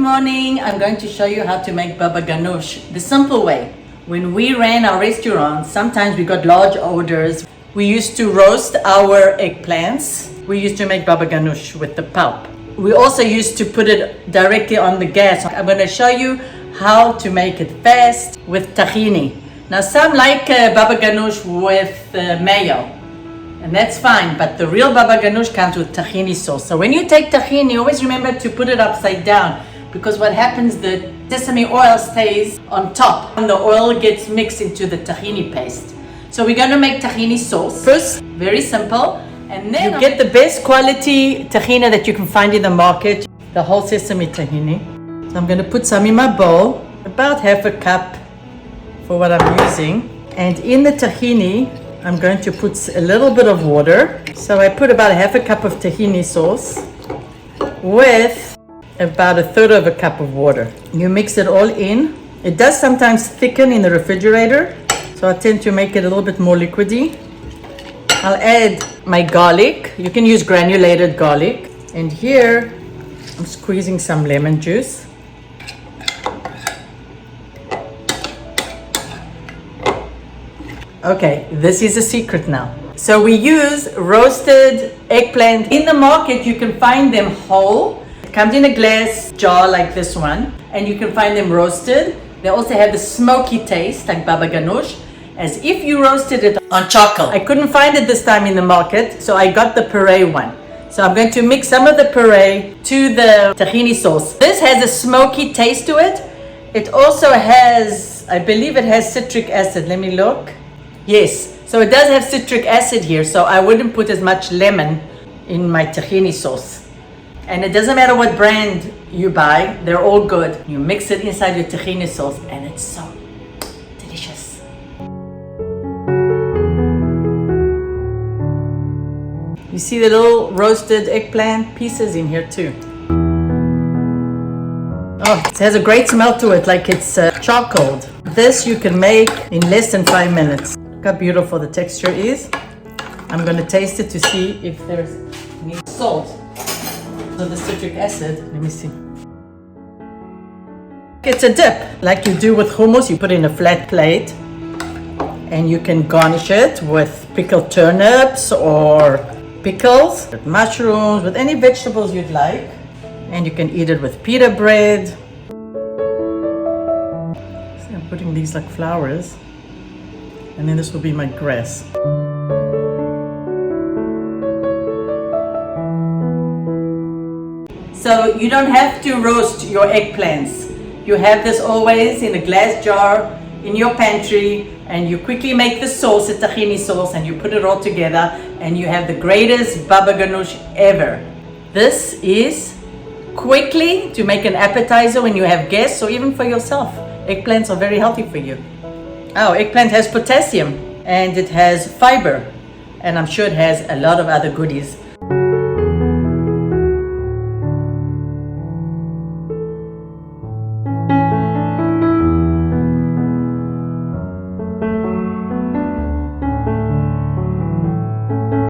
morning. I'm going to show you how to make baba ganoush the simple way. When we ran our restaurant, sometimes we got large orders. We used to roast our eggplants. We used to make baba ganoush with the pulp. We also used to put it directly on the gas. I'm going to show you how to make it fast with tahini. Now some like baba ganoush with mayo. And that's fine, but the real baba ganoush comes with tahini sauce. So when you take tahini, always remember to put it upside down, because what happens, the sesame oil stays on top and the oil gets mixed into the tahini paste. So we're going to make tahini sauce. First, very simple, and then you get the best quality tahini that you can find in the market, the whole sesame tahini. So I'm going to put some in my bowl, about half a cup for what I'm using. And in the tahini, I'm going to put a little bit of water. So I put about half a cup of tahini sauce with about a third of a cup of water. You mix it all in. It does sometimes thicken in the refrigerator, so I tend to make it a little bit more liquidy. I'll add my garlic. You can use granulated garlic. And here I'm squeezing some lemon juice. Okay, this is a secret now. So we use roasted eggplant. In the market, you can find them whole. It comes in a glass jar like this one, and you can find them roasted. They also have the smoky taste, like baba ganoush, as if you roasted it on charcoal. I couldn't find it this time in the market, so I got the puree one. So I'm going to mix some of the puree to the tahini sauce. This has a smoky taste to it. It also has, I believe it has citric acid. Let me look. Yes, so it does have citric acid here, so I wouldn't put as much lemon in my tahini sauce. And it doesn't matter what brand you buy, they're all good. You mix it inside your tahini sauce and it's so delicious. You see the little roasted eggplant pieces in here too. Oh, it has a great smell to it, like it's charcoaled. This you can make in less than 5 minutes. Look how beautiful the texture is. I'm going to taste it to see if there's any salt. So the citric acid, let me see. It's a dip, like you do with hummus. You put it in a flat plate and you can garnish it with pickled turnips or pickles, with mushrooms, with any vegetables you'd like. And you can eat it with pita bread. See, I'm putting these like flowers. And then this will be my grass. So you don't have to roast your eggplants. You have this always in a glass jar in your pantry, and you quickly make the sauce, the tahini sauce, and you put it all together, and you have the greatest baba ganoush ever. This is quickly to make an appetizer when you have guests, or even for yourself. Eggplants are very healthy for you. Oh, eggplant has potassium and it has fiber, and I'm sure it has a lot of other goodies.